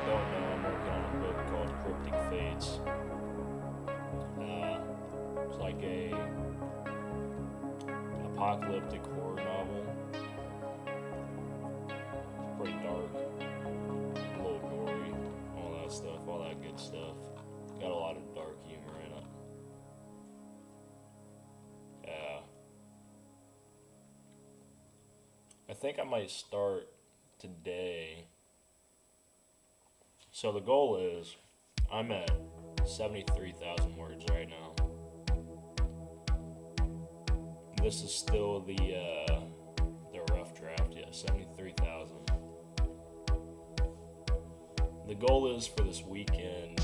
Don't know, I'm working on a book called Cryptic Fates. It's like a apocalyptic horror novel. It's pretty dark, a little gory, all that stuff, all that good stuff. Got a lot of dark humor in it. I think I might start today. So the goal is, I'm at 73,000 words right now. This is still the rough draft, yeah, 73,000. The goal is for this weekend to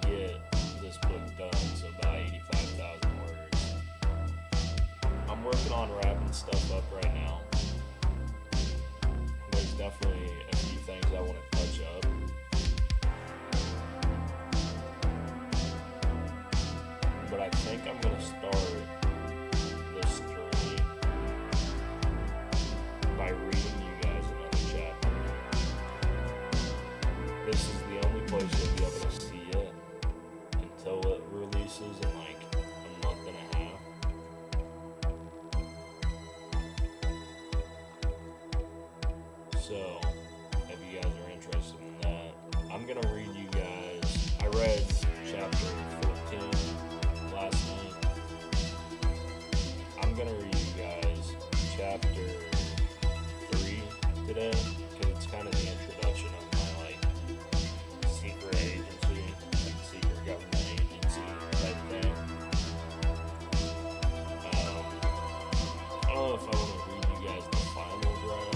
get this book done, so about 85,000 words. I'm working on wrapping stuff up right now. There's definitely a few things I want to touch up. But I think I'm going to start this journey by reading you guys another chapter. This is the only place you'll be able to see it until it releases in like a month and a half. So, if you guys are interested in that, I'm going to read you guys. I read chapter 14 last night. I'm going to read you guys chapter 3 today, because it's kind of the introduction of my, like, secret agency, like, secret government agency type thing. I don't know if I want to read you guys the final draft.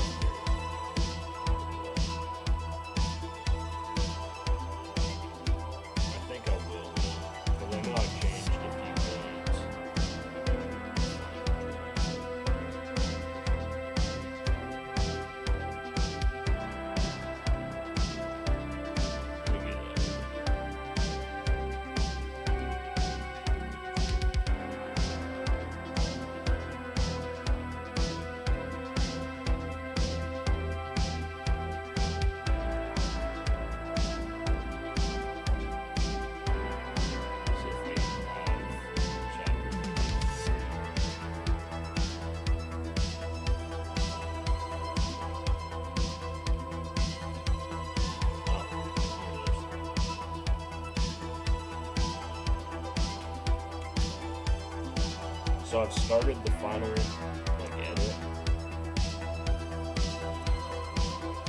So I've started the final edit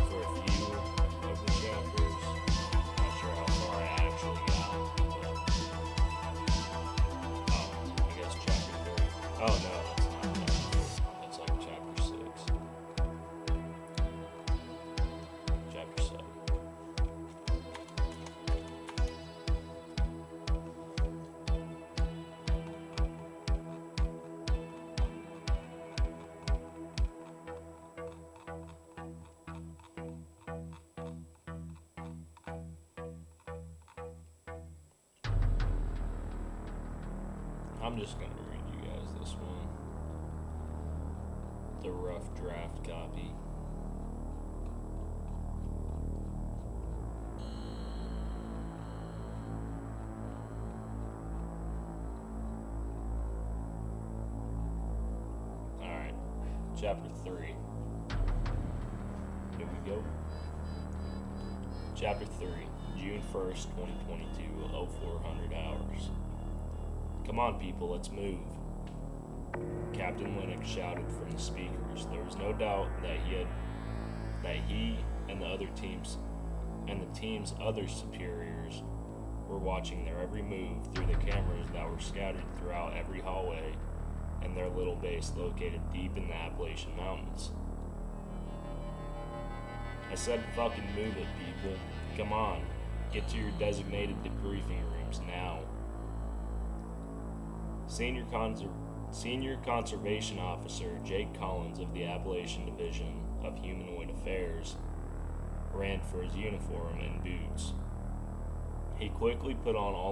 for a few of the chapters. Not sure how far I actually got, but I guess chapter 3. Oh no, that's not chapter 3. That's like chapter 6. Chapter 7. I'm just going to read you guys this one. The rough draft copy. Alright, chapter 3. Here we go. Chapter 3, June 1st, 2022, 0400 hours. Come on, people, let's move. Captain Lennox shouted from the speakers. There was no doubt that he and the team's other superiors were watching their every move through the cameras that were scattered throughout every hallway in their little base located deep in the Appalachian Mountains. I said fucking move it, people. Come on, get to your designated debriefing rooms now. Senior Conservation Officer Jake Collins of the Appalachian Division of Humanoid Affairs ran for his uniform and boots. He quickly put on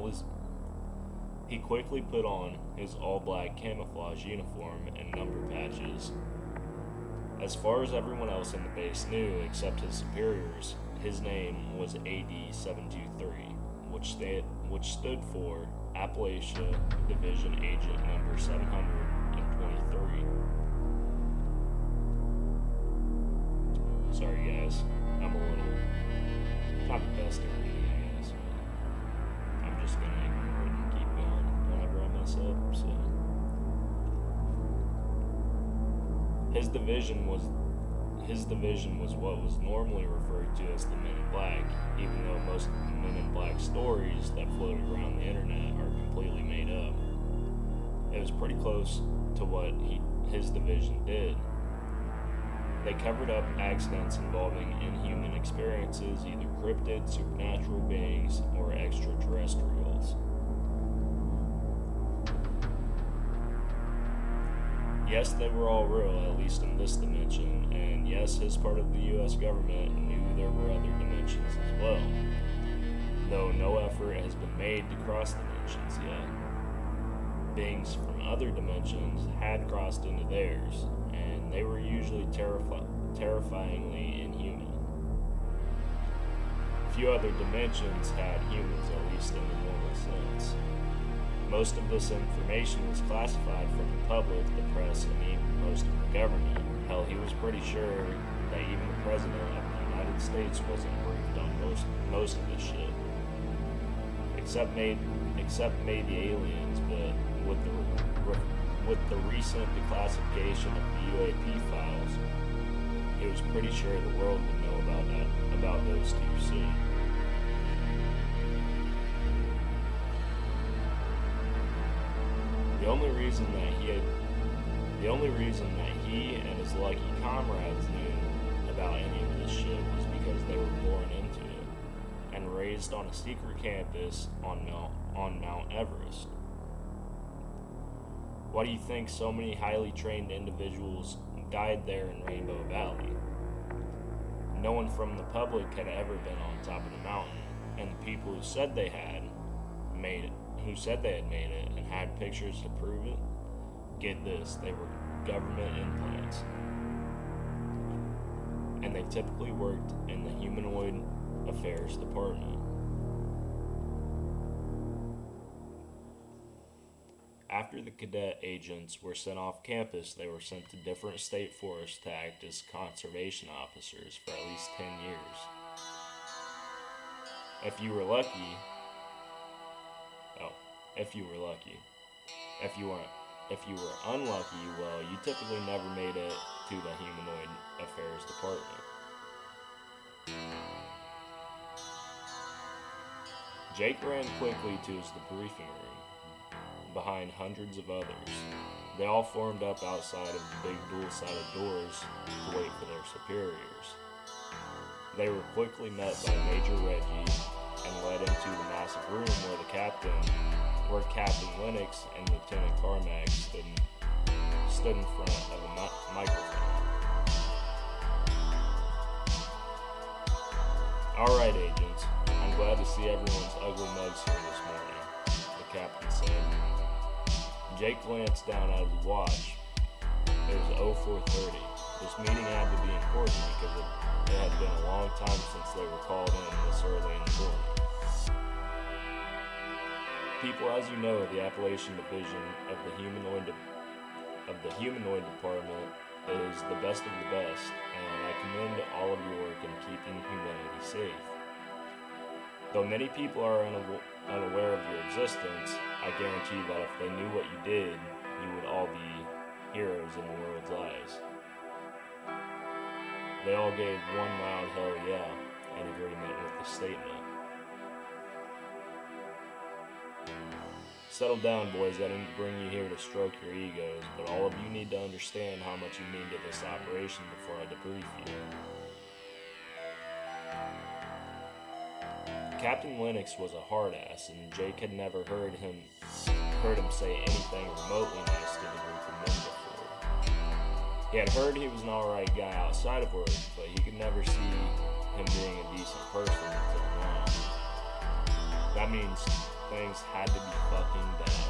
his all-black camouflage uniform and number patches. As far as everyone else in the base knew, except his superiors, his name was AD-723, which stood for Appalachia Division Agent Number 723. Sorry guys, I'm a little, not the best at reading, I guess, but I'm just gonna ignore it and keep going whenever I mess up, so. His division was what was normally referred to as the Men in Black, even though most of the Men in Black stories that floated around the internet are completely made up. It was pretty close to what his division did. They covered up accidents involving inhuman experiences, either cryptid, supernatural beings, or extraterrestrials. Yes, they were all real, at least in this dimension, and yes, his part of the US government knew there were other dimensions as well, though no effort has been made to cross dimensions yet. Beings from other dimensions had crossed into theirs, and they were usually terrifyingly inhuman. Few other dimensions had humans, at least in the normal sense. Most of this information was classified from the public, the press, and even most of the government. Hell, he was pretty sure that even the President of the United States wasn't briefed on most of this shit. Except maybe aliens, but with the recent declassification of the UAP files, he was pretty sure the world would know about those two soon. The only reason that he and his lucky comrades knew about any of this shit was because they were born into it and raised on a secret campus on Mount Everest. Why do you think so many highly trained individuals died there in Rainbow Valley? No one from the public had ever been on top of the mountain, and the people who said they had made it and had pictures to prove it, get this, they were government implants. And they typically worked in the Humanoid Affairs Department. After the cadet agents were sent off campus, they were sent to different state forests to act as conservation officers for at least 10 years. If you were lucky. If you were unlucky, well, you typically never made it to the Humanoid Affairs Department. Jake ran quickly to his debriefing room, behind hundreds of others. They all formed up outside of the big dual-sided doors to wait for their superiors. They were quickly met by Major Reggie and led into the massive room where Captain Lennox and Lieutenant Carmack stood in front of a microphone. Alright, agents, I'm glad to see everyone's ugly mugs here this morning, the captain said. Jake glanced down at his watch. It was 04:30. This meeting had to be important because it had been a long time since they were called in this early in the morning. People, as you know, the Appalachian Division of the Humanoid Department is the best of the best, and I commend all of your work in keeping humanity safe. Though many people are unaware of your existence, I guarantee that if they knew what you did, you would all be heroes in the world's eyes. They all gave one loud hell yeah in agreement with the statement. Settle down, boys. I didn't bring you here to stroke your egos, but all of you need to understand how much you mean to this operation before I debrief you. Captain Lennox was a hard ass, and Jake had never heard him say anything remotely nice to the group of men before. He had heard he was an alright guy outside of work, but he could never see him being a decent person until now. That means things had to be fucking bad.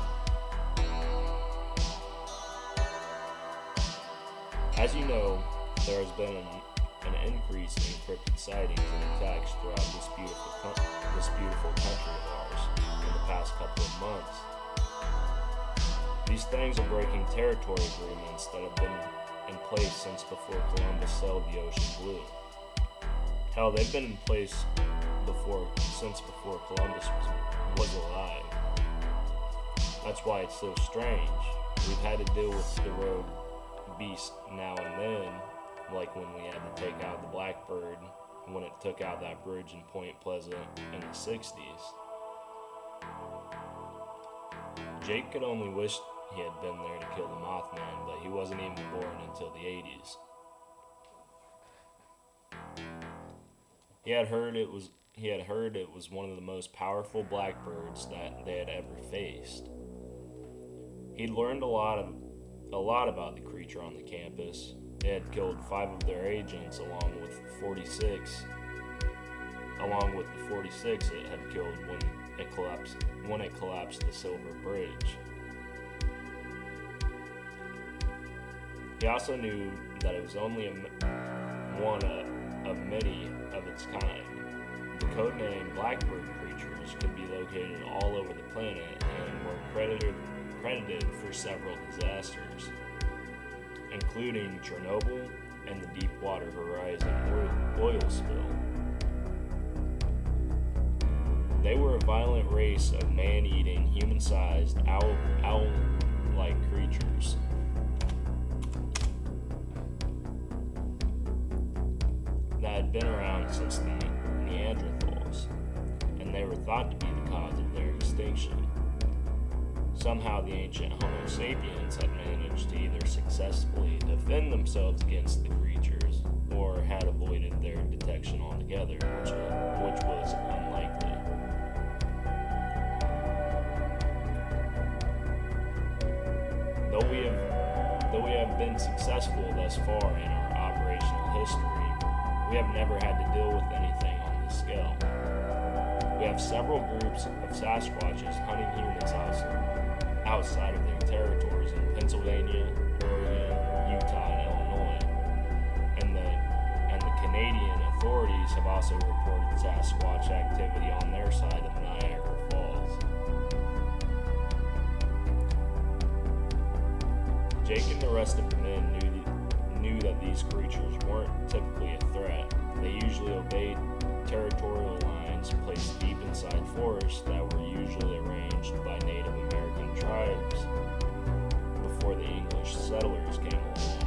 As you know, there has been an increase in cryptid sightings and attacks throughout this beautiful country of ours in the past couple of months. These things are breaking territory agreements that have been in place since before Columbus sailed the ocean blue. Hell, they've been in place since before Columbus was alive. That's why it's so strange. We've had to deal with the rogue beast now and then, like when we had to take out the Blackbird when it took out that bridge in Point Pleasant in the 60s. Jake could only wish he had been there to kill the Mothman, but he wasn't even born until the 80s. He had heard it was one of the most powerful blackbirds that they had ever faced. He'd learned a lot about the creature on the campus. It had killed 5 of their agents along with the 46 it had killed when it collapsed the Silver Bridge. He also knew that it was only one of many of its kind. The codename Blackbird creatures could be located all over the planet and were credited for several disasters, including Chernobyl and the Deepwater Horizon oil spill. They were a violent race of man-eating, human-sized, owl-like creatures. That had been around since the Neanderthals, and they were thought to be the cause of their extinction. Somehow the ancient Homo sapiens had managed to either successfully defend themselves against the creatures or had avoided their detection altogether, which was unlikely. Though we have been successful thus far in our operational history, we have never had to deal with anything on this scale. We have several groups of Sasquatches hunting humans outside of their territories in Pennsylvania, Oregon, Utah, and Illinois. And the Canadian authorities have also reported Sasquatch activity on their side of Niagara Falls. Jake and the rest of the men knew that these creatures weren't typically a threat. They usually obeyed territorial lines placed deep inside forests that were usually arranged by Native American tribes before the English settlers came along.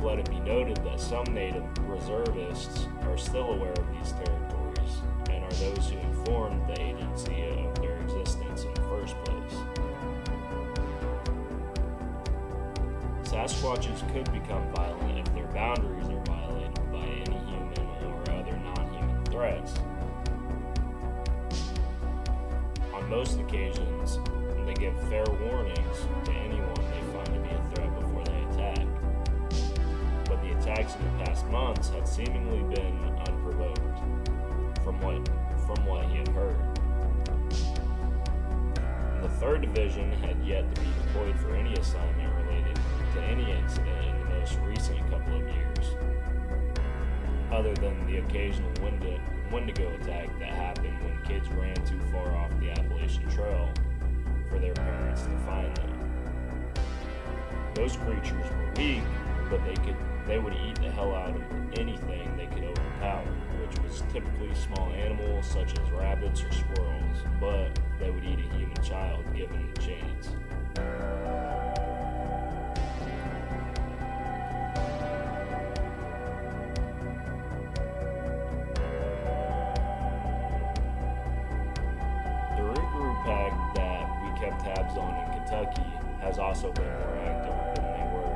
Let it be noted that some Native reservists are still aware of these territories and are those who informed the agency of their existence in the first place. Sasquatches could become violent if their boundaries are violated by any human or other non-human threats. On most occasions, they give fair warnings to anyone they find to be a threat before they attack. But the attacks in the past months had seemingly been unprovoked, from what he had heard. The 3rd Division had yet to be deployed for any assignment related to any incident in the most recent couple of years, other than the occasional Wendigo attack that happened when kids ran too far off the Appalachian Trail for their parents to find them. Those creatures were weak, but they would eat the hell out of anything they could overpower, which was typically small animals such as rabbits or squirrels, but they would eat a human child given the chance. tabs on in Kentucky has also been more active than they were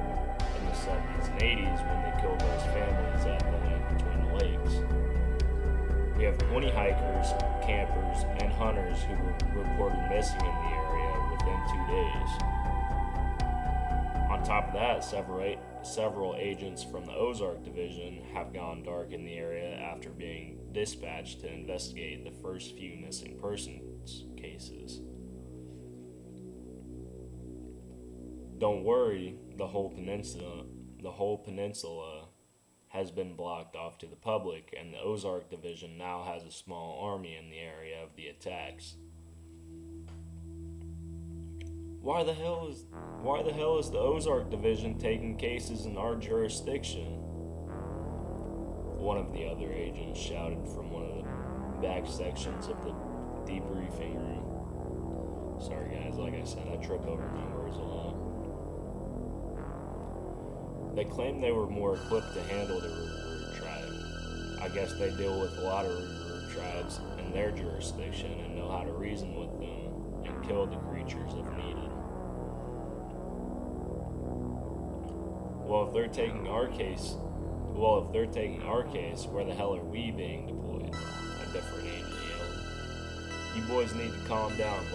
in the 70s and 80s when they killed those families at the link between the lakes. We have 20 hikers, campers, and hunters who were reported missing in the area within 2 days. On top of that, several agents from the Ozark Division have gone dark in the area after being dispatched to investigate the first few missing persons cases. Don't worry, the whole peninsula has been blocked off to the public, and the Ozark Division now has a small army in the area of the attacks. Why the hell is the Ozark Division taking cases in our jurisdiction? One of the other agents shouted from one of the back sections of the debriefing room. Sorry guys, like I said, I trip over my words a lot. They claimed they were more equipped to handle the Rougarou tribe. I guess they deal with a lot of Rougarou tribes in their jurisdiction and know how to reason with them and kill the creatures if needed. Well, if they're taking our case, where the hell are we being deployed? A different agent yelled. You boys need to calm down.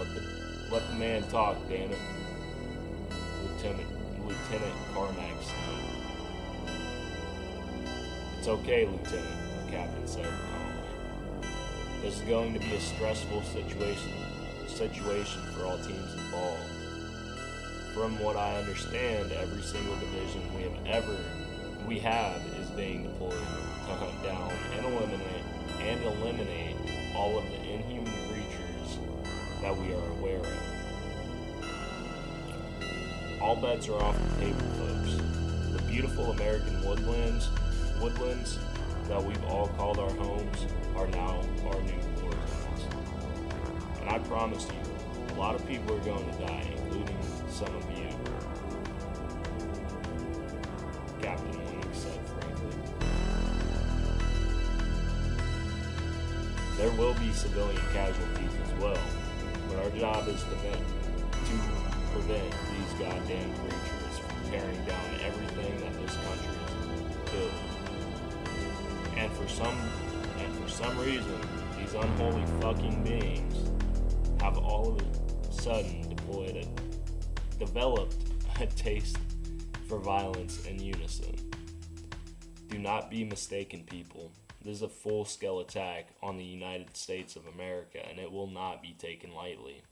Let the man talk, damn it. Lieutenant Carmack snapped. It's okay, Lieutenant, the captain said calmly. This is going to be a stressful situation for all teams involved. From what I understand, every single division we have is being deployed to hunt down and eliminate all of the inhuman creatures that we are aware of. All bets are off the table, folks. The beautiful American woodlands that we've all called our homes are now our new war zones. And I promise you, a lot of people are going to die, including some of you. Captain Wing said frankly. There will be civilian casualties as well, but our job is to prevent these goddamn creatures from tearing down everything that this country has built. And for some reason, these unholy fucking beings have all of a sudden developed a taste for violence and unison. Do not be mistaken, people. This is a full-scale attack on the United States of America, and it will not be taken lightly.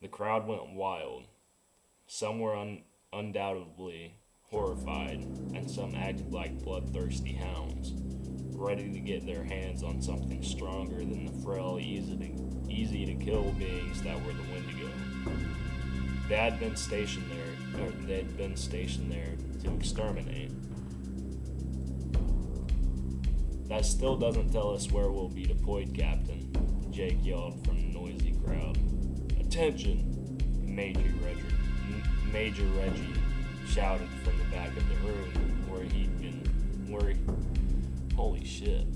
The crowd went wild. Some were undoubtedly horrified, and some acted like bloodthirsty hounds, ready to get their hands on something stronger than the frail, easy-to-kill beings that were the Wendigo. They had been stationed there to exterminate. That still doesn't tell us where we'll be deployed, Captain, Jake yelled from the noisy crowd. Attention! Major Reggie shouted from the back of the room holy shit.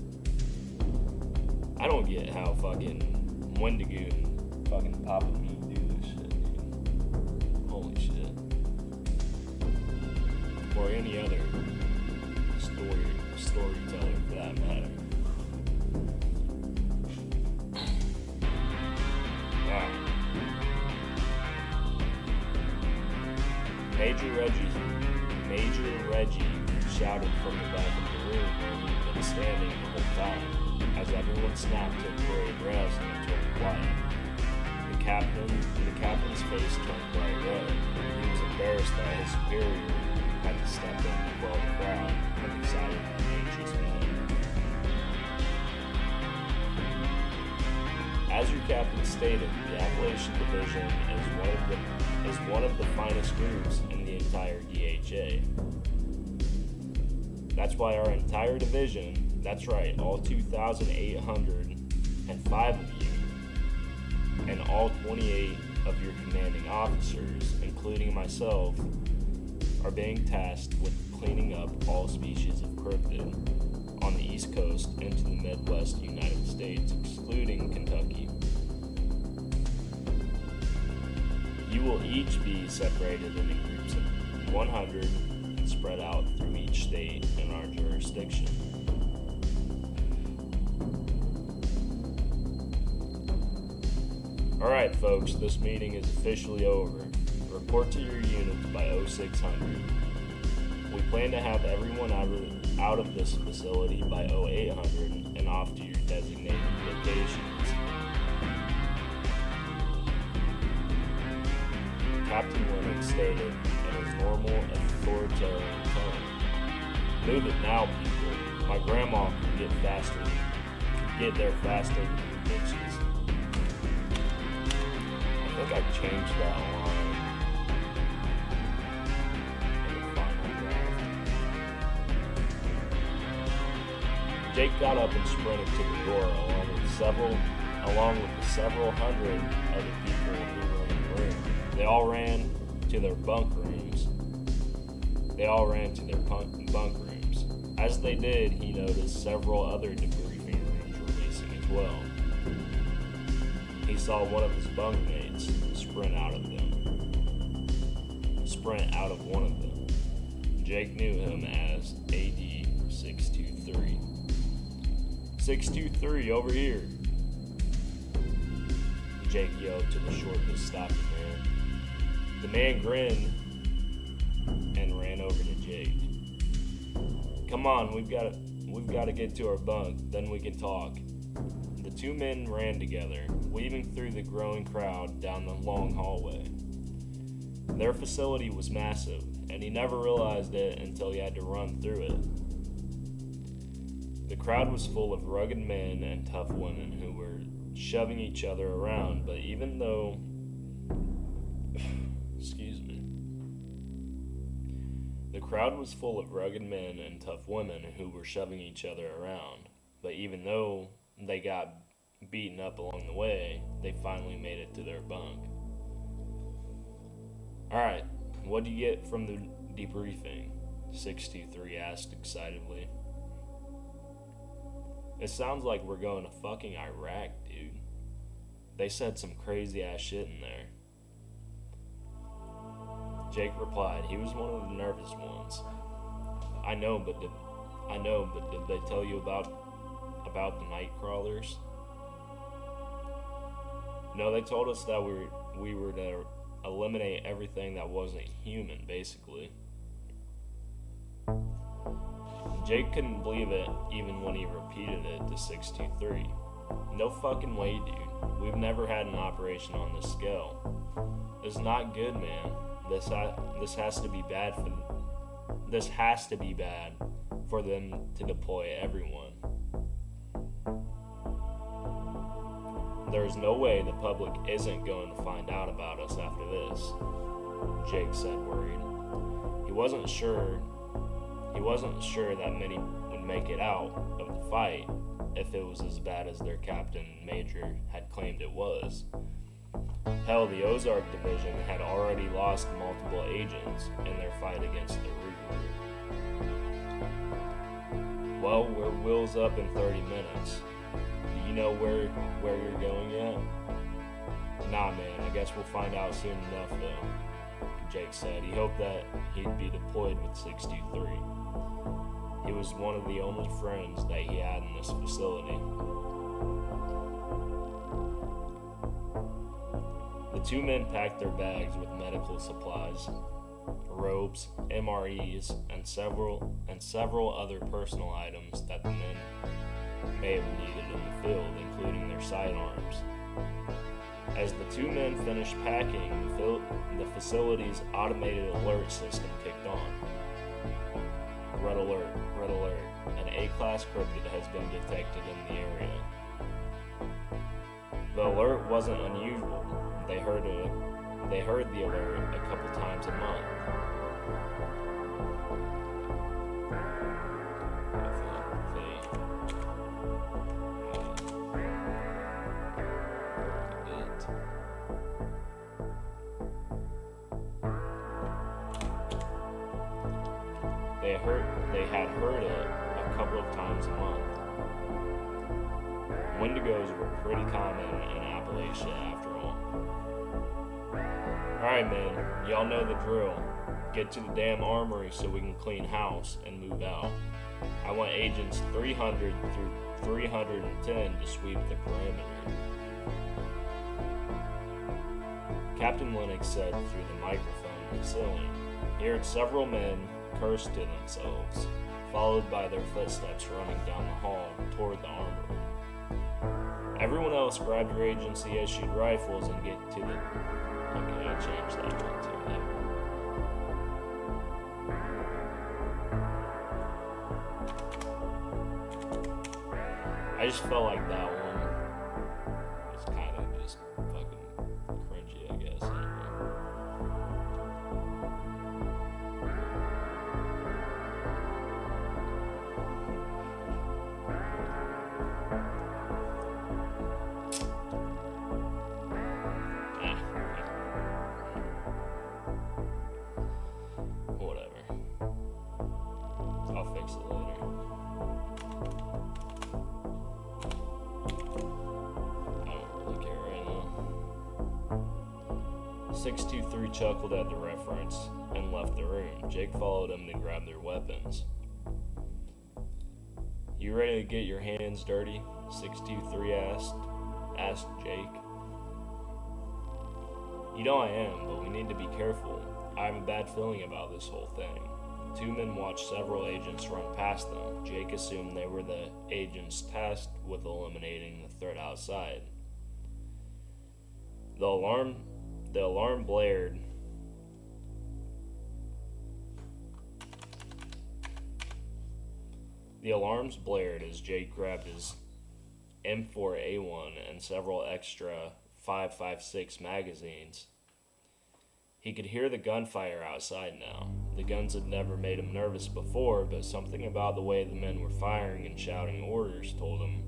I don't get how fucking Wendigo and fucking Papa Meat do this shit, dude. Holy shit. Or any other storyteller for that matter. Wow. Major Reggie shouted from the back of the room where he'd been standing the whole time, as everyone snapped to parade rest and turned quiet. The captain's face turned bright red. He was embarrassed that his superior had to step in to quell the crowd of excited and anxious men. As your captain stated, the Appalachian Division is one of the finest groups in the entire DHA. That's why our entire division, that's right, all 2,805 of you, and all 28 of your commanding officers, including myself, are being tasked with cleaning up all species of cryptid on the East Coast into the Midwest United States, excluding Kentucky. You will each be separated into groups of 100 and spread out through each state in our jurisdiction. Alright folks, this meeting is officially over. Report to your units by 0600. We plan to have everyone out of this facility by 0800 and off to your designated locations. Captain Lennox stated in his normal authoritarian tone. Move it now, people. My grandma can get there faster than you bitches. I think I changed that line in the final draft. Jake got up and sprinted to the door along with the several hundred other people who were in the room. They all ran to their bunk rooms. As they did, he noticed several other debriefing rooms releasing as well. He saw one of his bunkmates sprint out of one of them. Jake knew him as AD 623. 623, over here! Jake yelled to the short-lived stocky man. The man grinned and ran over to Jake. Come on, we've got to get to our bunk, then we can talk. The two men ran together, weaving through the growing crowd down the long hallway. Their facility was massive, and he never realized it until he had to run through it. The crowd was full of rugged men and tough women who were shoving each other around, but even though The crowd was full of rugged men and tough women who were shoving each other around, but even though they got beaten up along the way, they finally made it to their bunk. Alright, what do you get from the debriefing? 623 asked excitedly. It sounds like we're going to fucking Iraq, dude. They said some crazy ass shit in there. Jake replied, he was one of the nervous ones. I know, but did they tell you about the night crawlers? No, they told us that we were to eliminate everything that wasn't human, basically. Jake couldn't believe it even when he repeated it to 623. No fucking way, dude. We've never had an operation on this scale. It's not good, man. This has to be bad for them to deploy everyone. There's no way the public isn't going to find out about us after this, Jake said, worried. He wasn't sure that many would make it out of the fight if it was as bad as their captain and major had claimed it was. Hell, the Ozark Division had already lost multiple agents in their fight against the Root. Well, we're wheels up in 30 minutes. Do you know where you're going yet? Nah, man, I guess we'll find out soon enough, though, Jake said. He hoped that he'd be deployed with 623. He was one of the only friends that he had in this facility. The two men packed their bags with medical supplies, robes, MREs, and several other personal items that the men may have needed in the field, including their sidearms. As the two men finished packing, the facility's automated alert system kicked on. Red alert, an A-class cryptid has been detected in the area. The alert wasn't unusual. They heard the alert a couple times a month. They had heard it a couple of times a month. Wendigos were pretty common in Appalachia after all. Alright, man, y'all know the drill. Get to the damn armory so we can clean house and move out. I want agents 300 through 310 to sweep the perimeter. Captain Lennox said through the microphone in the ceiling. He heard several men curse to themselves, followed by their footsteps running down the hall toward the armory. Everyone else grab your agency-issued rifles and get to the... Okay, I changed that one too. I just felt like that one was kind of just fucking cringy, I guess. Whatever. I'll fix it later. 623 chuckled at the reference and left the room. Jake followed him to grab their weapons. You ready to get your hands dirty? 623 asked Jake. You know I am, but we need to be careful. I have a bad feeling about this whole thing. The two men watched several agents run past them. Jake assumed they were the agents tasked with eliminating the threat outside. The alarm blared. The alarms blared as Jake grabbed his M4A1 and several extra 5.56 magazines. He could hear the gunfire outside now. The guns had never made him nervous before, but something about the way the men were firing and shouting orders told him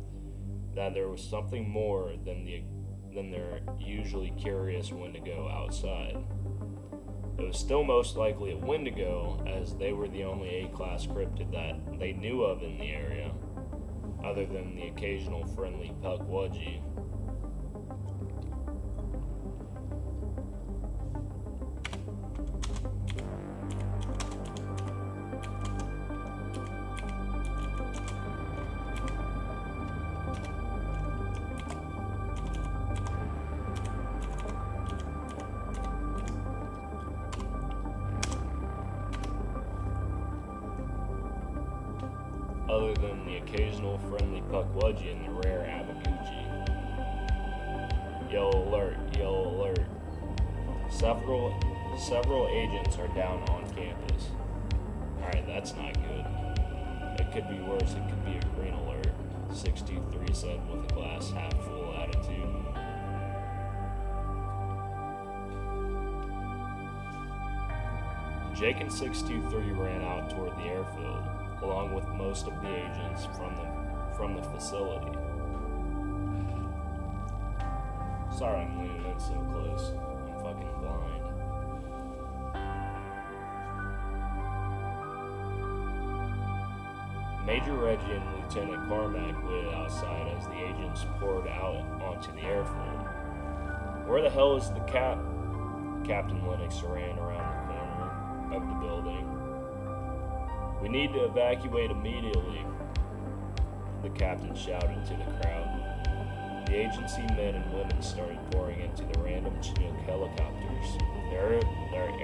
that there was something more than their usually curious Wendigo outside. It was still most likely a Wendigo, as they were the only A-class cryptid that they knew of in the area, other than the occasional friendly Pukwudgie. Other than the occasional friendly Pukwudgie and the rare Amaguchi. Yellow alert, yellow alert. Several agents are down on campus. Alright, that's not good. It could be worse, it could be a green alert, 623 said with a glass half full attitude. Jake and 623 ran out toward the airfield, along with most of the agents from the facility. Sorry I'm leaning in so close. I'm fucking blind. Major Reggie and Lieutenant Carmack waited outside as the agents poured out onto the airfield. Where the hell is the Captain Lennox ran around the corner of the building. We need to evacuate immediately, the captain shouted to the crowd. The agency men and women started pouring into the random Chinook helicopters. Their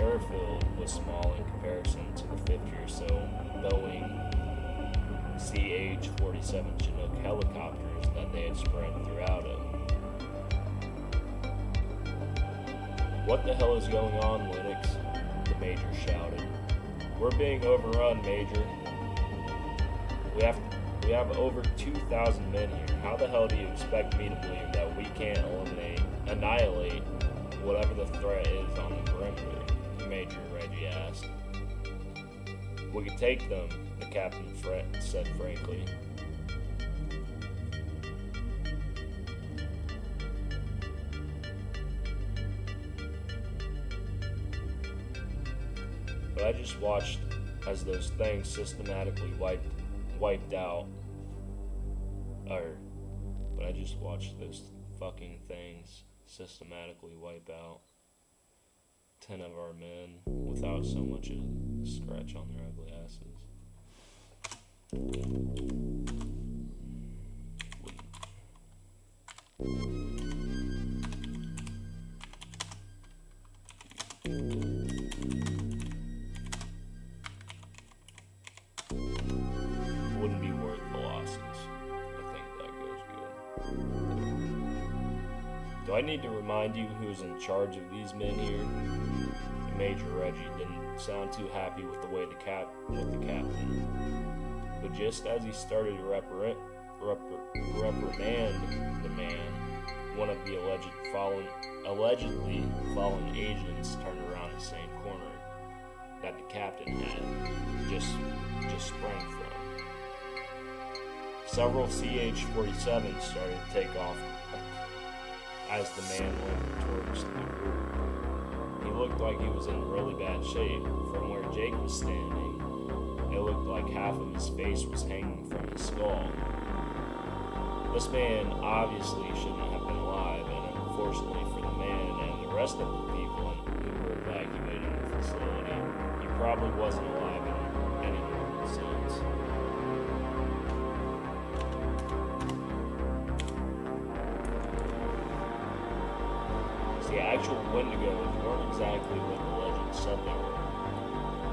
airfield was small in comparison to the 50 or so Boeing CH-47 Chinook helicopters that they had spread throughout it. What the hell is going on, Lennox? The major shouted. We're being overrun, Major. We have over 2,000 men here. How the hell do you expect me to believe that we can't annihilate whatever the threat is on the perimeter? Major Reggie asked. We could take them, the captain said frankly. But I just watched as those things systematically wiped out. But I just watched those fucking things systematically wipe out 10 of our men without so much as a scratch on their ugly asses. Wouldn't be worth the losses. I think that goes good. Do I need to remind you who's in charge of these men here? Major Reggie didn't sound too happy with the way the captain. But just as he started to reprimand the man, one of the allegedly fallen agents turned around the same corner that the captain had just sprang from. Several CH-47s started to take off as the man limped towards the group. He looked like he was in really bad shape. From where Jake was standing, it looked like half of his face was hanging from his skull. This man obviously shouldn't have been alive, and unfortunately for the man and the rest of the people who were evacuating the facility, he probably wasn't alive in any normal sense. The actual Wendigos weren't exactly what the legend said they were.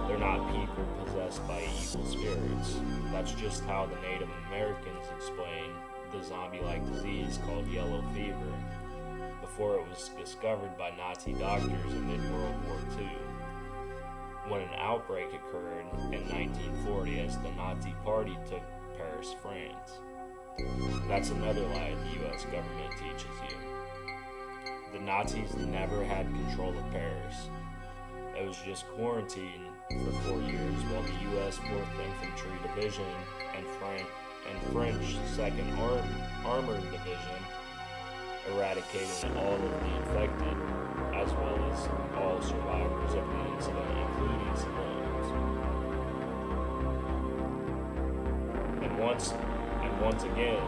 They're not people possessed by evil spirits. That's just how the Native Americans explained the zombie-like disease called yellow fever before it was discovered by Nazi doctors in mid-World War II, when an outbreak occurred in 1940 as the Nazi Party took Paris, France. That's another lie the U.S. government teaches you. The Nazis never had control of Paris. It was just quarantined for 4 years while the U.S. 4th Infantry Division and French 2nd Armored Division eradicated all of the infected, as well as all survivors of the incident, including civilians. And once again,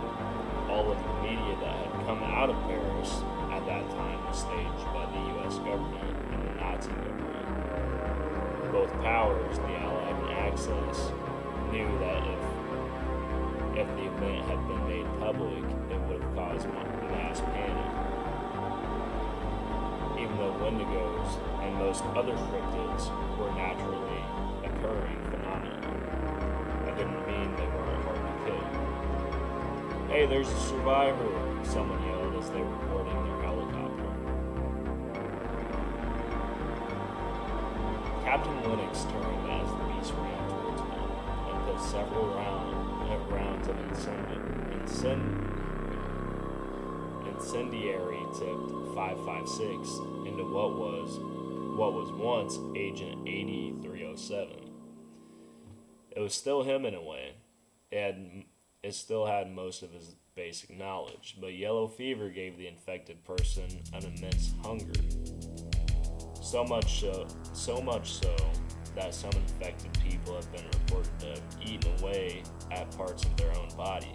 all of the media that had come out of Paris at that time was staged by the U.S. government and the Nazi government. Both powers, the Allied and Axis, knew that if the event had been made public, it would have caused mass panic. Even though Wendigos and most other cryptids were naturally occurring phenomena, that didn't mean they weren't hard to kill. "Hey, there's a survivor," someone yelled as they were boarding their helicopter. Captain Linux turned as the beast ran towards him and put several rounds of incendiary tipped 5.56 into what was once Agent 8307. It was still him in a way. It still had most of his basic knowledge, but yellow fever gave the infected person an immense hunger. So much so that some infected people have been reported to have eaten away at parts of their own body.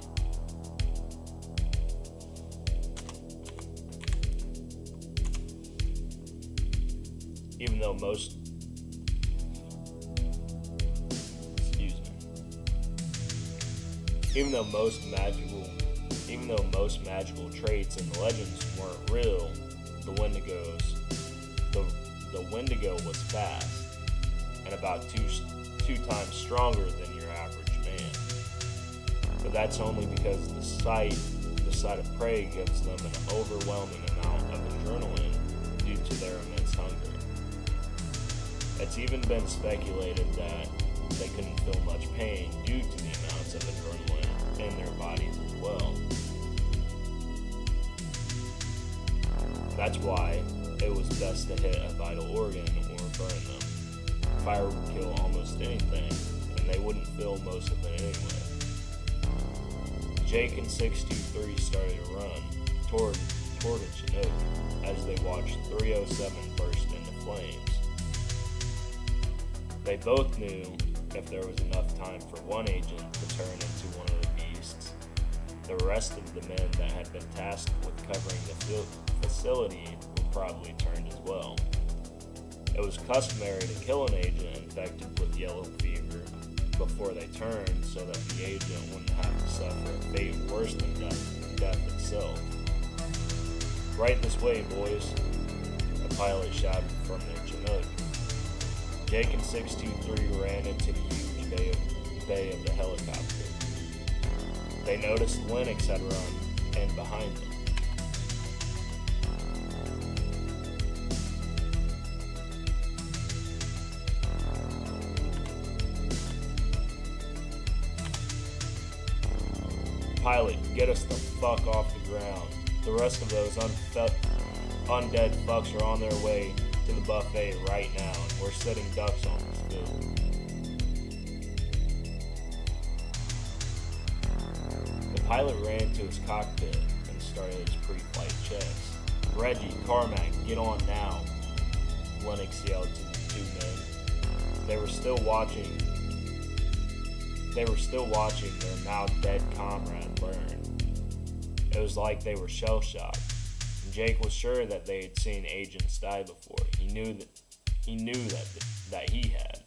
Even though most magical traits in the legends weren't real, the Wendigo was fast and about two times stronger than your average man. But that's only because the sight of prey gives them an overwhelming amount of adrenaline due to their immense hunger. It's even been speculated that they couldn't feel much pain due to the amounts of adrenaline in their bodies as well. That's why it was best to hit a vital organ or burn them. Fire would kill almost anything, and they wouldn't feel most of it anyway. Jake and 623 started to run toward a Chinook as they watched 307 burst into flames. They both knew if there was enough time for one agent to turn into one of the beasts, the rest of the men that had been tasked with covering the facility were probably turned as well. It was customary to kill an agent infected with yellow fever before they turned so that the agent wouldn't have to suffer a fate worse than death itself. Right this way, boys, the pilot shouted from their Chinook. Jake and 623 ran into the huge bay of the helicopter. They noticed Lennox had run in behind them. Pilot, get us the fuck off the ground. The rest of those undead fucks are on their way to the buffet right now, and we're sitting ducks on this field. The pilot ran to his cockpit and started his pre-flight checks. Reggie, Carmack, get on now, Lennox yelled to the two men. They were still watching their now dead comrade burn. It was like they were shell-shocked. Jake was sure that they had seen agents die before. He knew that he had.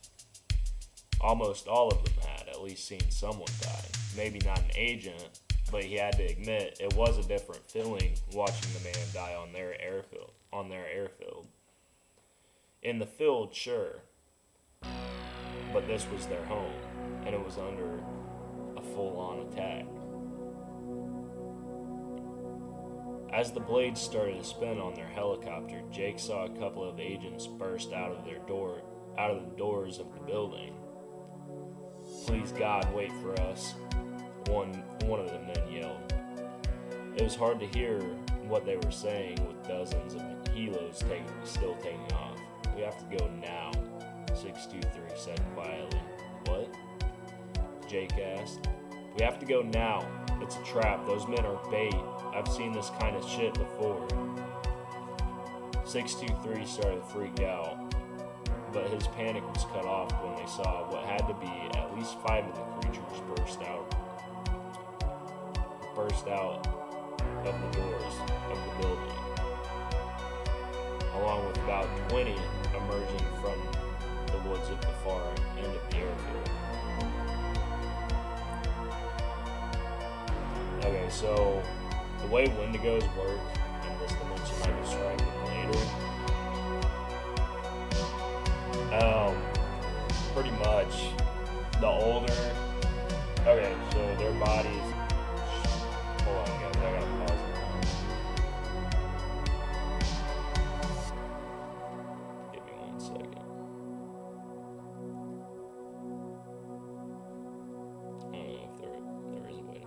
Almost all of them had at least seen someone die. Maybe not an agent, but he had to admit it was a different feeling watching the man die on their airfield. In the field, sure, but this was their home, and it was under a full-on attack. As the blades started to spin on their helicopter, Jake saw a couple of agents burst out of the doors of the building. Please God, wait for us, one of the men yelled. It was hard to hear what they were saying with dozens of helos still taking off. We have to go now, 623 said quietly. What? Jake asked. We have to go now. It's a trap. Those men are bait. I've seen this kind of shit before. 623 started to freak out, but his panic was cut off when they saw what had to be at least 5 of the creatures burst out of the doors of the building, along with about 20 emerging from the woods at the far end of the airfield. Okay, so the way Wendigos work in this dimension I described later, pretty much the older, okay, so their bodies, hold on guys, I gotta pause it. Give me 1 second. I don't know if there is a way to.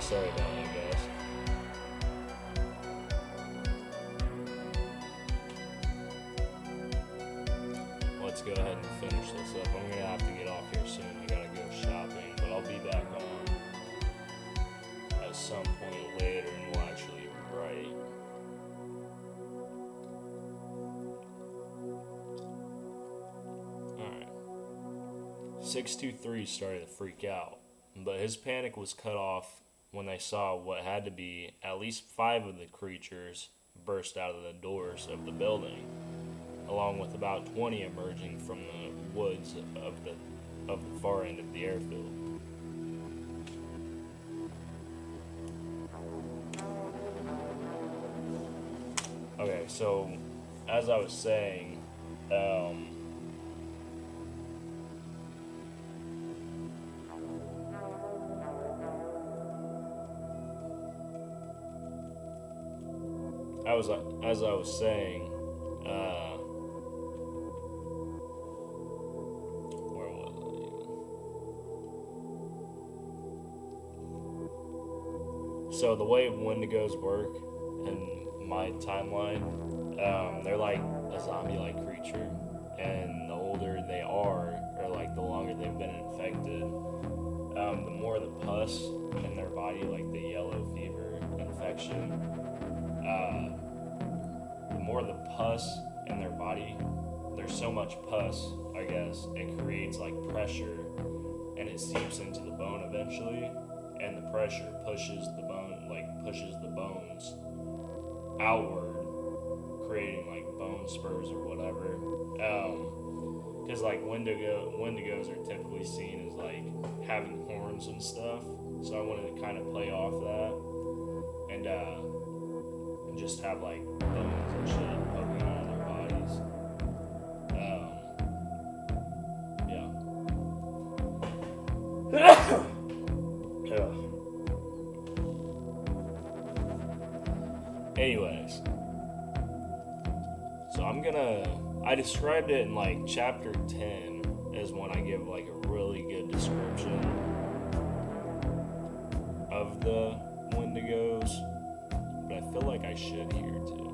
Sorry about that, guys. Let's go ahead and finish this up. I'm gonna have to get off here soon. I gotta go shopping, but I'll be back on at some point later and we'll actually write. Alright. 623 started to freak out, but his panic was cut off when they saw what had to be at least 5 of the creatures burst out of the doors of the building, along with about 20 emerging from the woods of the far end of the airfield. Okay, so as I was saying, as I was saying, where was I? So the way Wendigos work in my timeline, they're like a zombie-like creature, and the older they are, or like the longer they've been infected, the more the pus in their body, like the yellow fever infection, the more the pus in their body, there's so much pus, I guess, it creates like pressure, and it seeps into the bone eventually, and the pressure pushes the bones outward, creating like bone spurs or whatever. Because like Wendigos are typically seen as like having horns and stuff, so I wanted to kind of play off that, and just have like bones and shit poking out of their bodies. Yeah. Anyways, so I described it in like chapter 10 as when I give like a really good description of the Wendigos, but I feel like I should here too.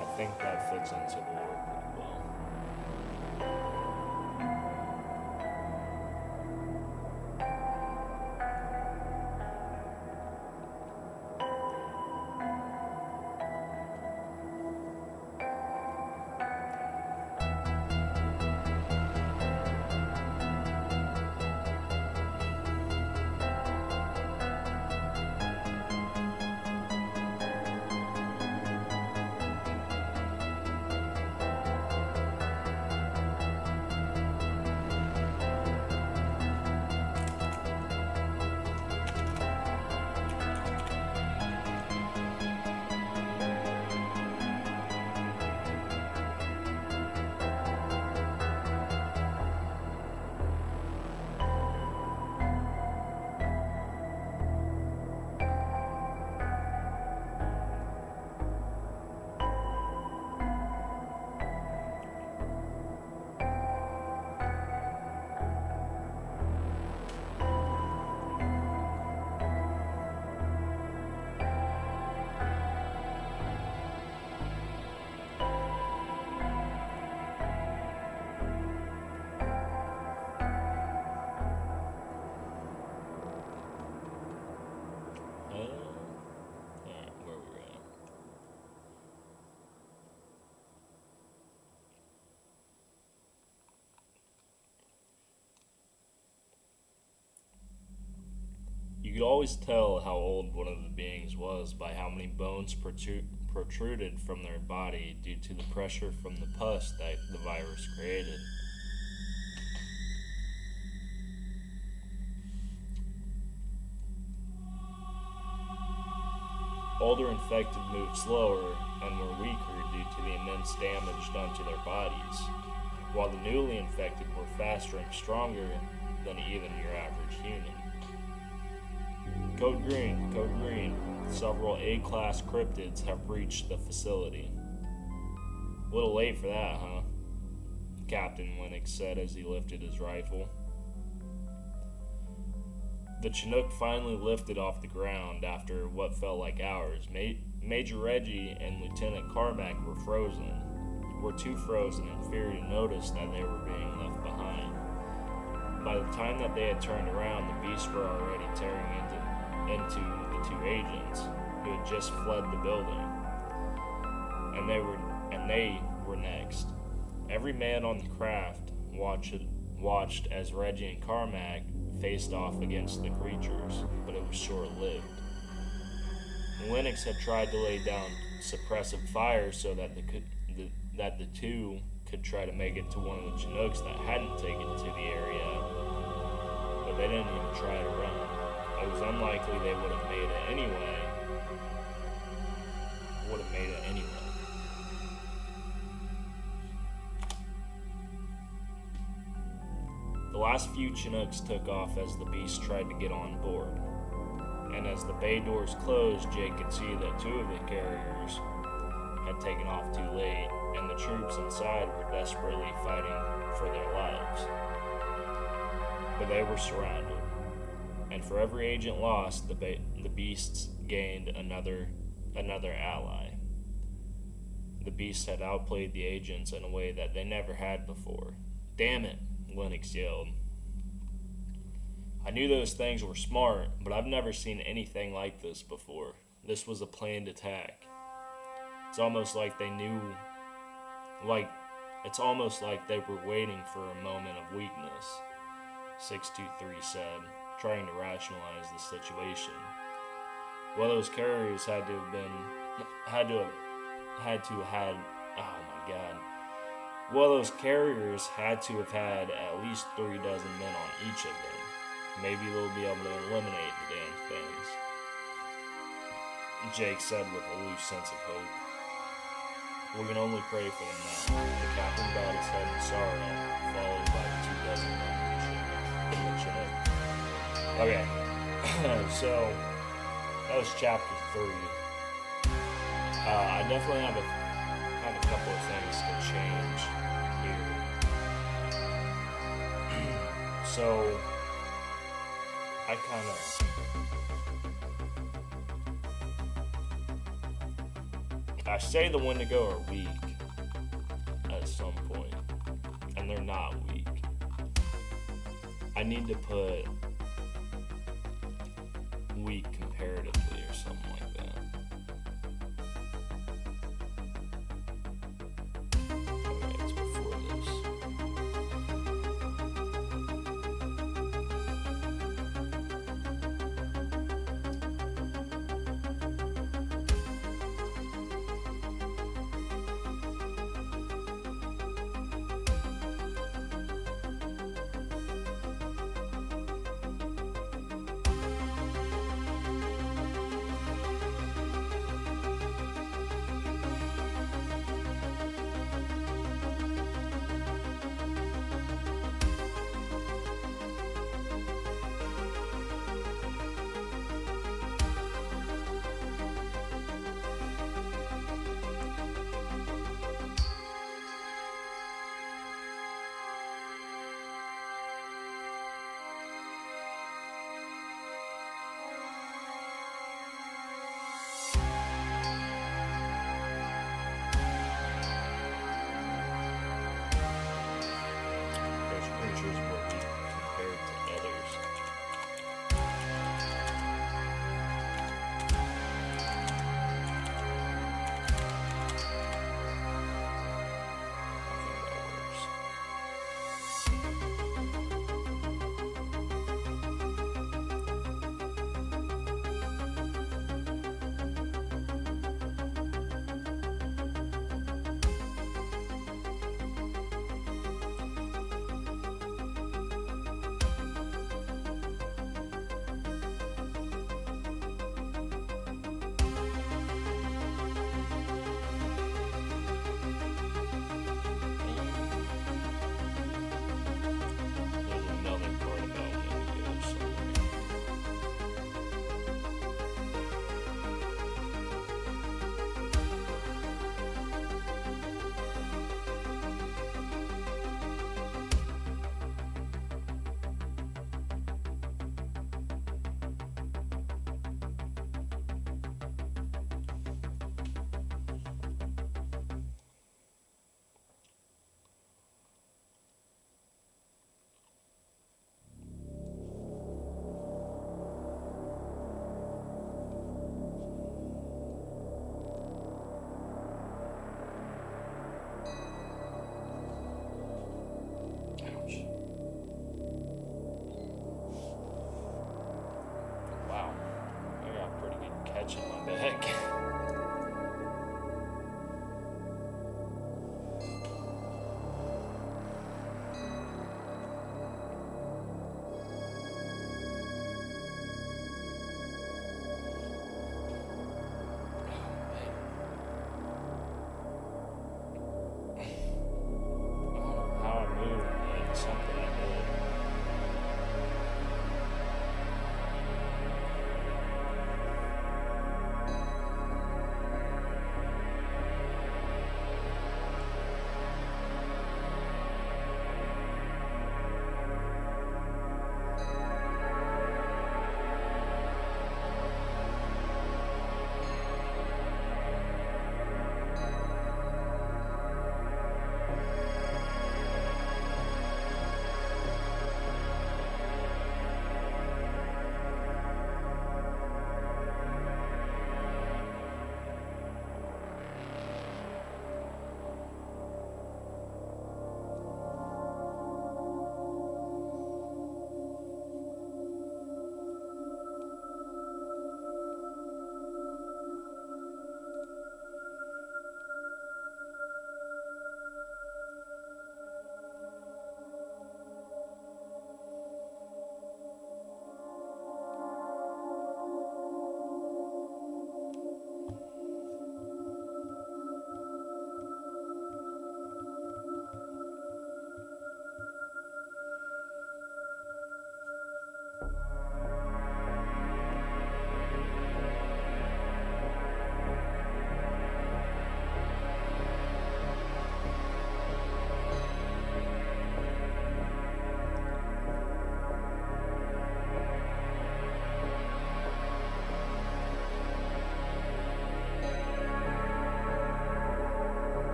I think that fits into the lore pretty well. Alright, where we're at. You could always tell how old one of the beings was by how many bones protruded from their body due to the pressure from the pus that the virus created. Older infected moved slower and were weaker due to the immense damage done to their bodies, while the newly infected were faster and stronger than even your average human. Code Green, Code Green. Several A-class cryptids have reached the facility. A little late for that, huh? Captain Lennox said as he lifted his rifle. The Chinook finally lifted off the ground after what felt like hours. Major Reggie and Lieutenant Carmack were too frozen in fear to notice that they were being left behind. By the time that they had turned around, the beasts were already tearing into the two agents who had just fled the building, and they were next. Every man on the craft watched as Reggie and Carmack faced off against the creatures, but it was short-lived. Lennox had tried to lay down suppressive fire so that the two could try to make it to one of the Chinooks that hadn't taken to the area, but they didn't even try to run. It was unlikely they would have made it anyway. The last few Chinooks took off as the beasts tried to get on board, and as the bay doors closed, Jake could see that two of the carriers had taken off too late, and the troops inside were desperately fighting for their lives. but they were surrounded. And for every agent lost, the beasts gained another ally. The beasts had outplayed the agents in a way that they never had before. Damn it, Lennox yelled. I knew those things were smart, but I've never seen anything like this before. This was a planned attack. It's almost like they knew, it's almost like they were waiting for a moment of weakness, 623 said, trying to rationalize the situation. Well, those carriers had to have had at least 3 dozen men on each of them. Maybe they'll be able to eliminate the damn things, Jake said with a loose sense of hope. We can only pray for them now. The captain bowed his head in sorrow, followed by the 2 dozen men. Okay, so that was chapter 3. I definitely have a couple of things to change here. So I say the Wendigo are weak at some point, and they're not weak. I need to put weak comparatively or something like that. Okay, it's before this.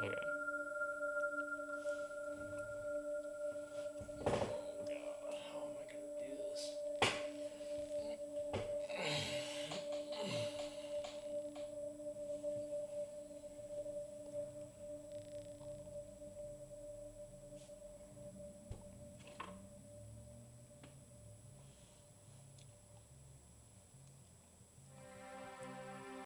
Okay.